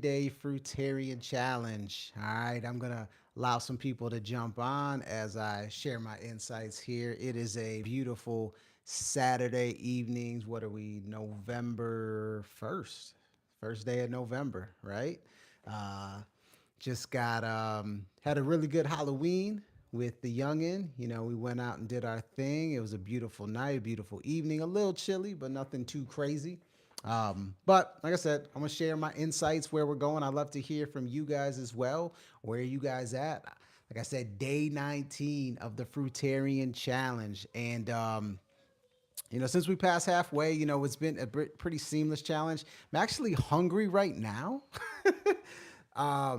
30-day Fruitarian challenge. All right, I'm going to allow some people to jump on as I share my insights here. It is a beautiful Saturday evenings. What are we? November 1st. First day of November, right? Uh, just got had a really good Halloween with the youngin. You know, we went out and did our thing. It was a beautiful night, a beautiful evening, a little chilly, but nothing too crazy. But like I said, I'm gonna share my insights where we're going. I'd love to hear from you guys as well. Where are you guys at? Like I said, day 19 of the Fruitarian challenge, and since we passed halfway, it's been a pretty seamless challenge. I'm actually hungry right now.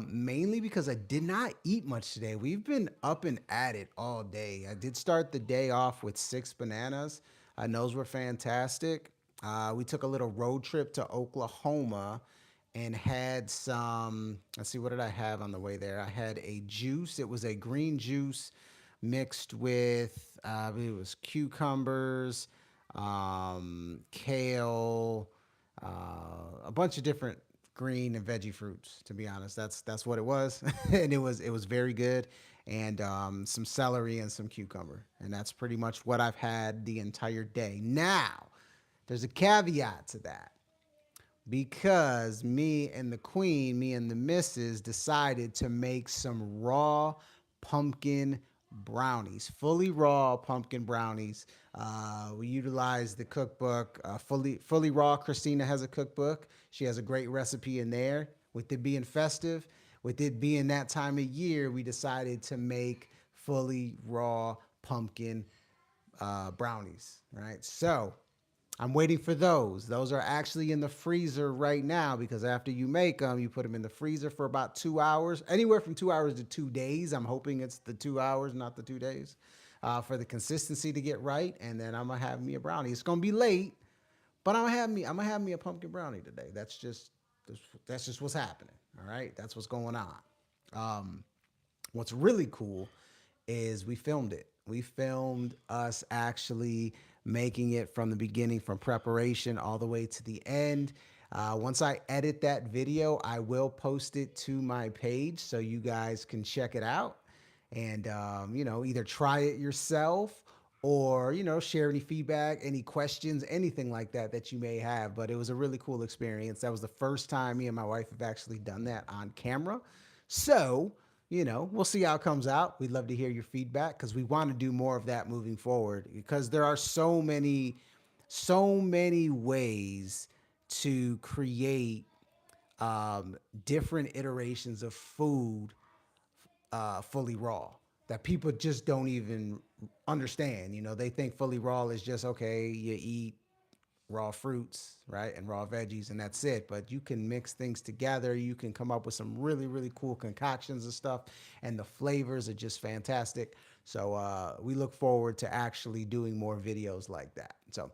Mainly because I did not eat much today. We've been up and at it all day. I did start the day off with 6 bananas. Those were fantastic. We took a little road trip to Oklahoma and had some. Let's see, what did I have on the way there? I had a juice. It was a green juice mixed with, it was cucumbers, kale, a bunch of different green and veggie fruits. To be honest, that's what it was, and it was very good, and some celery and some cucumber, and that's pretty much what I've had the entire day. Now, there's a caveat to that because me and the missus decided to make some raw pumpkin brownies, fully raw pumpkin brownies. We utilized the cookbook, fully raw. Christina has a cookbook. She has a great recipe in there. With it being festive, with it being that time of year, we decided to make fully raw pumpkin brownies. Right, so I'm waiting for those. Those are actually in the freezer right now because after you make them, you put them in the freezer for about 2 hours, anywhere from 2 hours to 2 days. I'm hoping it's the 2 hours, not the 2 days, for the consistency to get right. And then I'm gonna have me a brownie. It's gonna be late, but I'm gonna have me a pumpkin brownie today. That's just what's happening. All right, that's what's going on. Um, what's really cool is we filmed it. We filmed us actually making it from the beginning, from preparation all the way to the end. Once I edit that video, I will post it to my page so you guys can check it out and, either try it yourself or, share any feedback, any questions, anything like that that you may have. But it was a really cool experience. That was the first time me and my wife have actually done that on camera. So, we'll see how it comes out. We'd love to hear your feedback because we want to do more of that moving forward because there are so many ways to create different iterations of food fully raw that people just don't even understand. They think fully raw is just okay, you eat raw fruits, right? And raw veggies, and that's it. But you can mix things together. You can come up with some really, really cool concoctions and stuff. And the flavors are just fantastic. So we look forward to actually doing more videos like that. So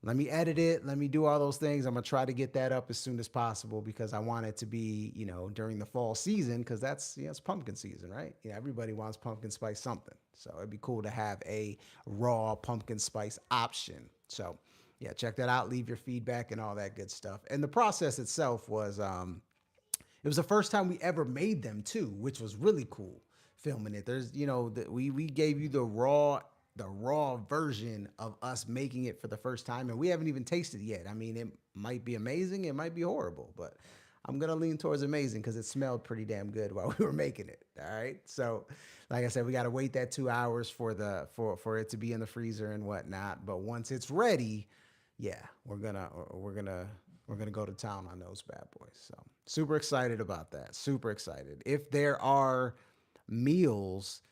let me edit it. Let me do all those things. I'm going to try to get that up as soon as possible because I want it to be, during the fall season because that's, it's pumpkin season, right? Everybody wants pumpkin spice something. So it'd be cool to have a raw pumpkin spice option. So yeah, check that out. Leave your feedback and all that good stuff. And the process itself was, it was the first time we ever made them too, which was really cool. Filming it, there's, we gave you the raw version of us making it for the first time, and we haven't even tasted it yet. I mean, it might be amazing, it might be horrible, but I'm gonna lean towards amazing because it smelled pretty damn good while we were making it. All right, so like I said, we gotta wait that 2 hours for it to be in the freezer and whatnot. But once it's ready, yeah, we're gonna go to town on those bad boys. So super excited about that. Super excited. If there are meals,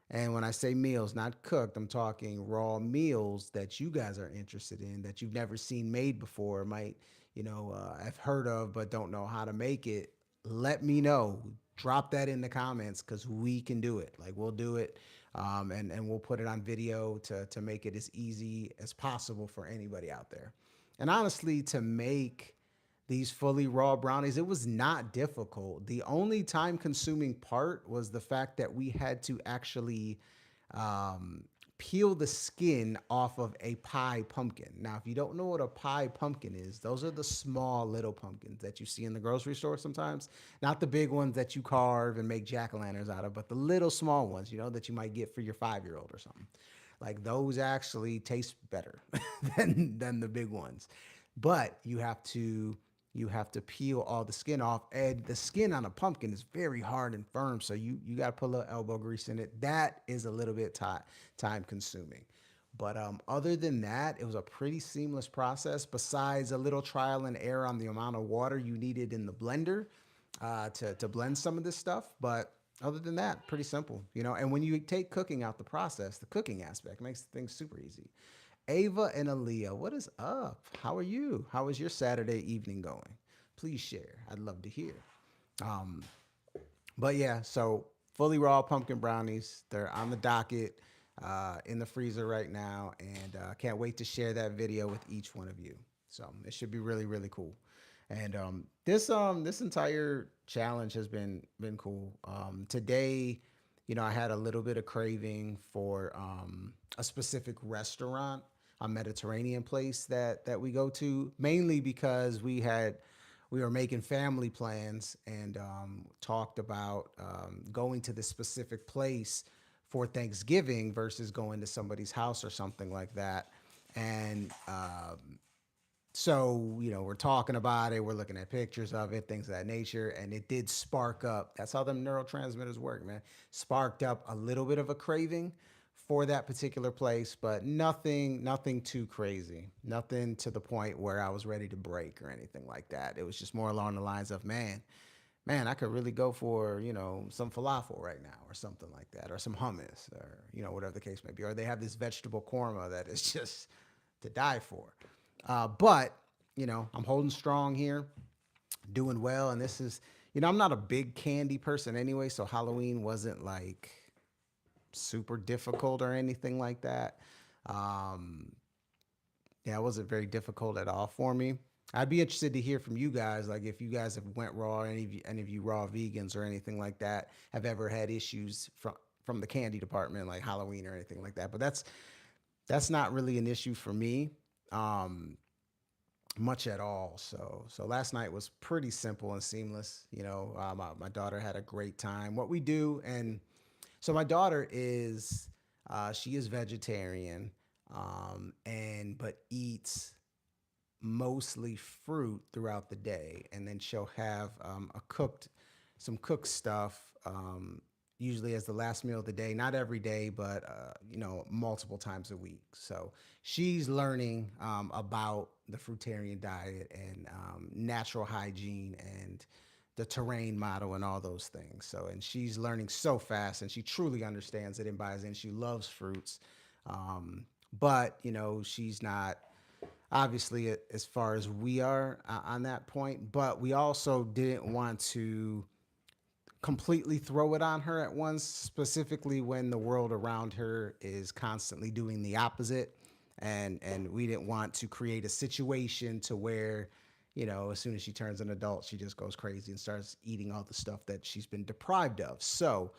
and when I say meals, not cooked, I'm talking raw meals that you guys are interested in that you've never seen made before, might have heard of but don't know how to make it. Let me know. Drop that in the comments because we can do it. Like we'll do it, and we'll put it on video to make it as easy as possible for anybody out there. And honestly, to make these fully raw brownies, it was not difficult. The only time consuming part was the fact that we had to actually peel the skin off of a pie pumpkin. Now, if you don't know what a pie pumpkin is, those are the small little pumpkins that you see in the grocery store sometimes. Not the big ones that you carve and make jack-o'-lanterns out of, but the little small ones, that you might get for your 5-year-old or something. Like those actually taste better than the big ones. But you have to peel all the skin off, and the skin on a pumpkin is very hard and firm, so you got to put a little elbow grease in it. That is a little bit time consuming. But other than that, it was a pretty seamless process, besides a little trial and error on the amount of water you needed in the blender to blend some of this stuff. But other than that, pretty simple. And when you take cooking out the process, the cooking aspect makes things super easy. Ava and Aaliyah, what is up? How are you? How is your Saturday evening going? Please share. I'd love to hear. Um, but yeah, so fully raw pumpkin brownies. They're on the docket in the freezer right now, and can't wait to share that video with each one of you. So it should be really, really cool. And this entire challenge has been cool. Today, I had a little bit of craving for a specific restaurant, a Mediterranean place that we go to, mainly because we were making family plans and talked about going to this specific place for Thanksgiving versus going to somebody's house or something like that. And so, we're talking about it, we're looking at pictures of it, things of that nature, and it did spark up. That's how them neurotransmitters work, man. Sparked up a little bit of a craving for that particular place, but nothing too crazy. Nothing to the point where I was ready to break or anything like that. It was just more along the lines of, man, I could really go for, some falafel right now or something like that, or some hummus or, whatever the case may be. Or they have this vegetable korma that is just to die for. But, I'm holding strong here, doing well. And this is, I'm not a big candy person anyway, so Halloween wasn't like super difficult or anything like that. Um, yeah, it wasn't very difficult at all for me. I'd be interested to hear from you guys, like if you guys have went raw, or any of you raw vegans or anything like that, have ever had issues from the candy department, like Halloween or anything like that. But that's not really an issue for me. Um, Much at all. So last night was pretty simple and seamless. My daughter had a great time. What we do, and so my daughter she is vegetarian, and but eats mostly fruit throughout the day, and then she'll have some cooked stuff, usually as the last meal of the day. Not every day, but multiple times a week. So she's learning about the fruitarian diet and natural hygiene and the terrain model and all those things. So, and she's learning so fast, and she truly understands it and buys in. She loves fruits, um, but she's not obviously as far as we are on that point. But we also didn't want to completely throw it on her at once, specifically when the world around her is constantly doing the opposite. And we didn't want to create a situation to where, as soon as she turns an adult, she just goes crazy and starts eating all the stuff that she's been deprived of. So,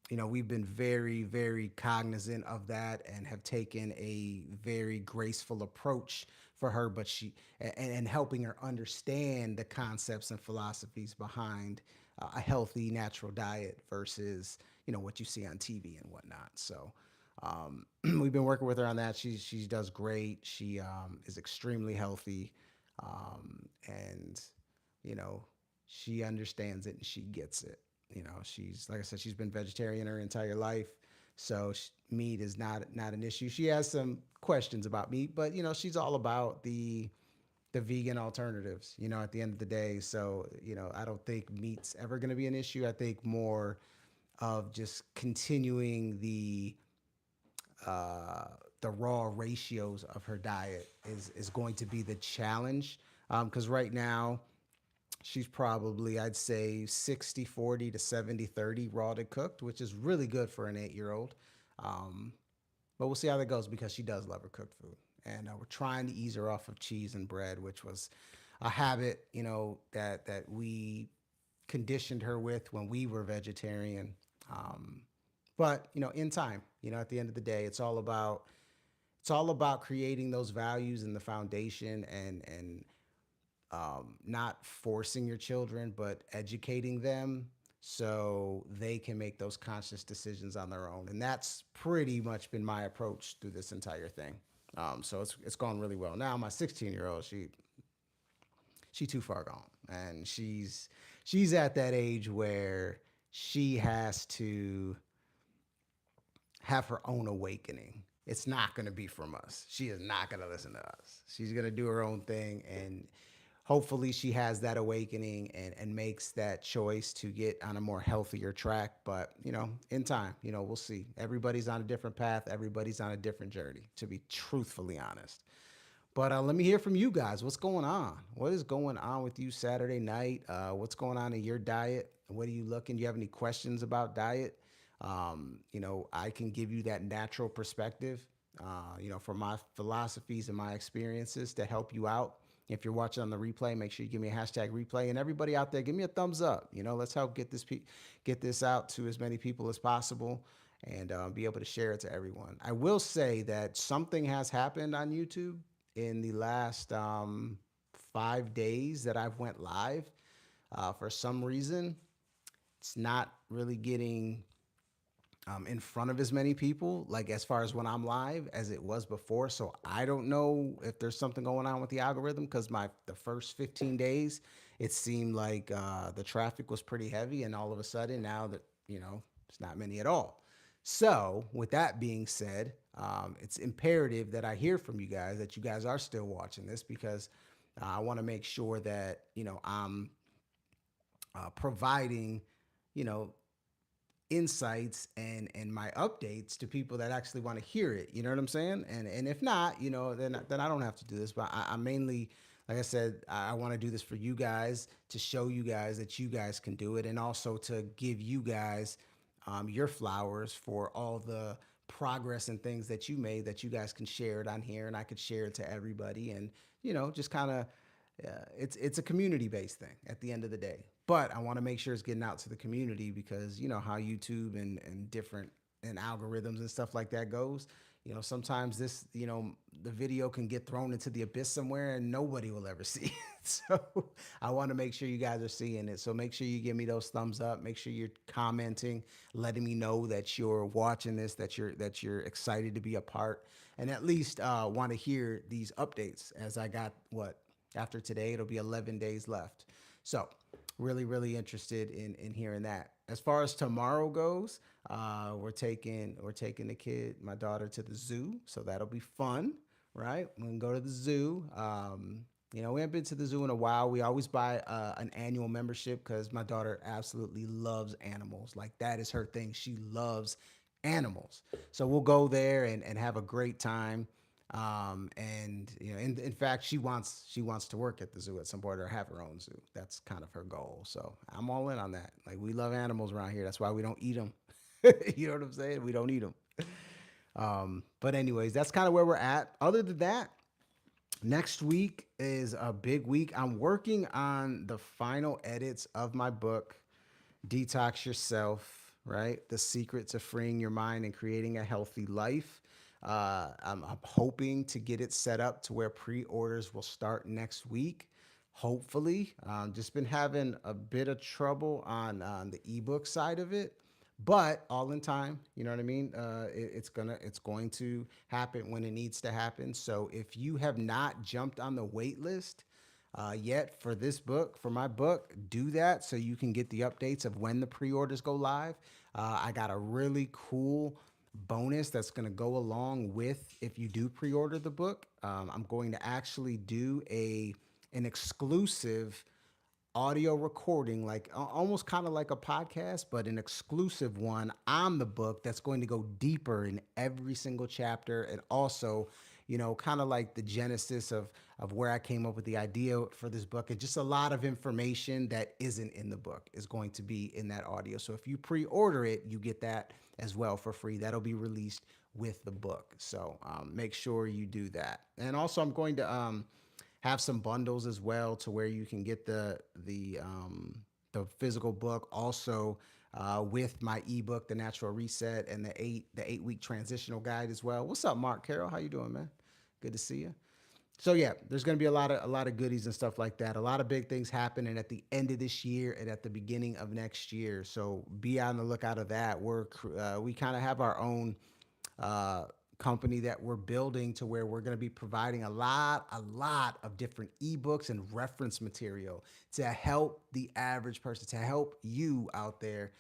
we've been very, very cognizant of that and have taken a very graceful approach for her, but and helping her understand the concepts and philosophies behind a healthy, natural diet versus, what you see on TV and whatnot. So, we've been working with her on that. She does great. She is extremely healthy, and you know she understands it and she gets it. She's, like I said, she's been vegetarian her entire life, so meat is not an issue. She has some questions about meat, but she's all about the vegan alternatives. At the end of the day, so I don't think meat's ever going to be an issue. I think more of just continuing uh, the raw ratios of her diet is going to be the challenge. Because right now she's probably, I'd say, 60-40 to 70-30 raw to cooked, which is really good for an 8-year-old. Um, but we'll see how that goes because she does love her cooked food. And we're trying to ease her off of cheese and bread, which was a habit, that we conditioned her with when we were vegetarian. Um, But in time, at the end of the day, it's all about creating those values and the foundation, and not forcing your children, but educating them so they can make those conscious decisions on their own. And that's pretty much been my approach through this entire thing. So it's gone really well. Now my 16-year-old, she too far gone, and she's at that age where she has to have her own awakening. It's not going to be from us. She is not going to listen to us. She's going to do her own thing, and hopefully she has that awakening and makes that choice to get on a more healthier track. But in time, we'll see. Everybody's on a different path. Everybody's on a different journey, to be truthfully honest. But let me hear from you guys. What's going on? What is going on with you Saturday night? What's going on in your diet? What are you looking? Do you have any questions about diet? I can give you that natural perspective, from my philosophies and my experiences to help you out. If you're watching on the replay, make sure you give me a hashtag replay. And everybody out there, give me a thumbs up. Let's help get this out to as many people as possible, and be able to share it to everyone. I will say that something has happened on YouTube in the last 5 days that I've went live. For some reason, it's not really getting in front of as many people, like as far as when I'm live, as it was before. So I don't know if there's something going on with the algorithm, because the first 15 days, it seemed like the traffic was pretty heavy, and all of a sudden now that it's not many at all. So with that being said, it's imperative that I hear from you guys, that you guys are still watching this, because I want to make sure that I'm providing you know insights and my updates to people that actually want to hear it. You know what I'm saying? And if not, then I don't have to do this. But I mainly, like I said, I want to do this for you guys, to show you guys that you guys can do it, and also to give you guys your flowers for all the progress and things that you made, that you guys can share it on here, and I could share it to everybody, and just kind of, it's a community based thing at the end of the day. But I want to make sure it's getting out to the community, because you know how YouTube and different and algorithms and stuff like that goes. Sometimes the video can get thrown into the abyss somewhere and nobody will ever see it. So I want to make sure you guys are seeing it. So make sure you give me those thumbs up. Make sure you're commenting, letting me know that you're watching this, that you're excited to be a part, and at least want to hear these updates, as I got after today, it'll be 11 days left. So really, really interested in hearing that. As far as tomorrow goes, we're taking my daughter, to the zoo, so that'll be fun, right? We can go to the zoo. We haven't been to the zoo in a while. We always buy an annual membership, because my daughter absolutely loves animals. Like, that is her thing. She loves animals. So we'll go there and have a great time. And in fact, she wants to work at the zoo at some point, or have her own zoo. That's kind of her goal. So I'm all in on that. Like, we love animals around here. That's why we don't eat them. You know what I'm saying? We don't eat them. But anyways, that's kind of where we're at. Other than that, next week is a big week. I'm working on the final edits of my book, Detox Yourself, right? The Secret to Freeing Your Mind and Creating a Healthy Life. I'm hoping to get it set up to where pre-orders will start next week. Hopefully, just been having a bit of trouble on the ebook side of it, but all in time. You know what I mean? It's going to happen when it needs to happen. So if you have not jumped on the wait list yet for this book, for my book, do that so you can get the updates of when the pre-orders go live. I got a really cool bonus that's going to go along with, if you do pre-order the book. I'm going to actually do an exclusive audio recording, like almost kind of like a podcast, but an exclusive one on the book, that's going to go deeper in every single chapter, and also kind of like the genesis of where I came up with the idea for this book. And just a lot of information that isn't in the book is going to be in that audio. So if you pre-order it, you get that as well for free. That'll be released with the book. So make sure you do that. And also, I'm going to have some bundles as well, to where you can get the physical book, also with my ebook, The Natural Reset, and the 8-week transitional guide as well. What's up, Mark Carroll? How you doing, man? Good to see you. So yeah, there's going to be a lot of goodies and stuff like that. A lot of big things happening at the end of this year and at the beginning of next year. So be on the lookout of that. We kind of have our own uh, company that we're building to where we're going to be providing a lot of different ebooks and reference material to help the average person, to help you out there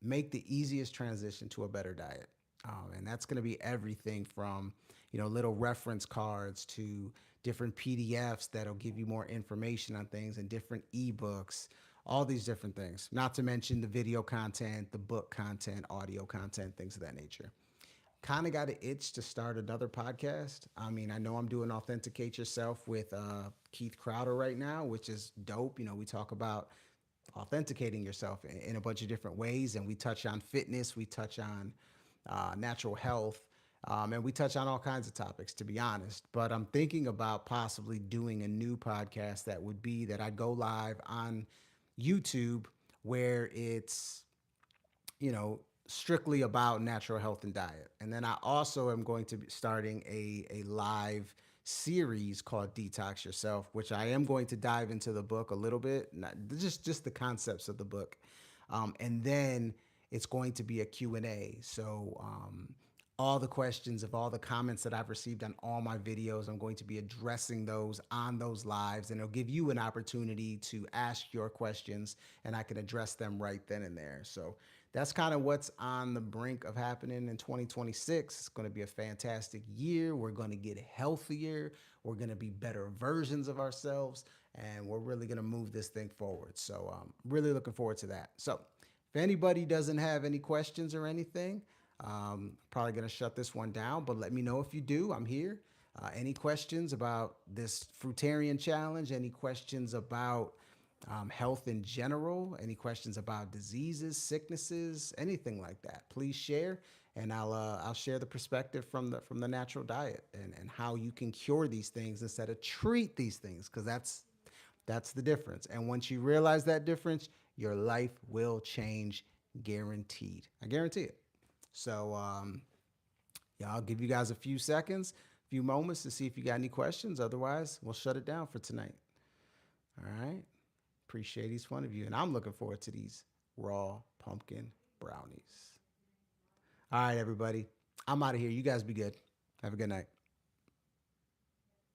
make the easiest transition to a better diet. And that's going to be everything from, little reference cards to different PDFs that'll give you more information on things and different ebooks, all these different things. Not to mention the video content, the book content, audio content, things of that nature. Kind of got an itch to start another podcast. I mean, I know I'm doing Authenticate Yourself with Keith Crowder right now, which is dope. We talk about authenticating yourself in a bunch of different ways, and we touch on fitness, we touch on natural health, and we touch on all kinds of topics, to be honest. But I'm thinking about possibly doing a new podcast that I'd go live on YouTube, where it's strictly about natural health and diet. And then I also am going to be starting a live series called Detox Yourself, which I am going to dive into the book a little bit, not just the concepts of the book. And then it's going to be a Q&A. So all the questions of all the comments that I've received on all my videos, I'm going to be addressing those on those lives, and it'll give you an opportunity to ask your questions, and I can address them right then and there. So that's kind of what's on the brink of happening in 2026. It's going to be a fantastic year. We're going to get healthier. We're going to be better versions of ourselves, and we're really going to move this thing forward. So really looking forward to that. So if anybody doesn't have any questions or anything, probably going to shut this one down, but let me know if you do. I'm here. Any questions about this Fruitarian challenge? Any questions about health in general? Any questions about diseases, sicknesses, anything like that? Please share, and I'll share the perspective from the natural diet and how you can cure these things instead of treat these things, because that's the difference. And once you realize that difference, your life will change, guaranteed. I guarantee it. So, yeah, I'll give you guys a few seconds, a few moments to see if you got any questions. Otherwise, we'll shut it down for tonight. All right. Appreciate each one of you. And I'm looking forward to these raw pumpkin brownies. All right, everybody. I'm out of here. You guys be good. Have a good night.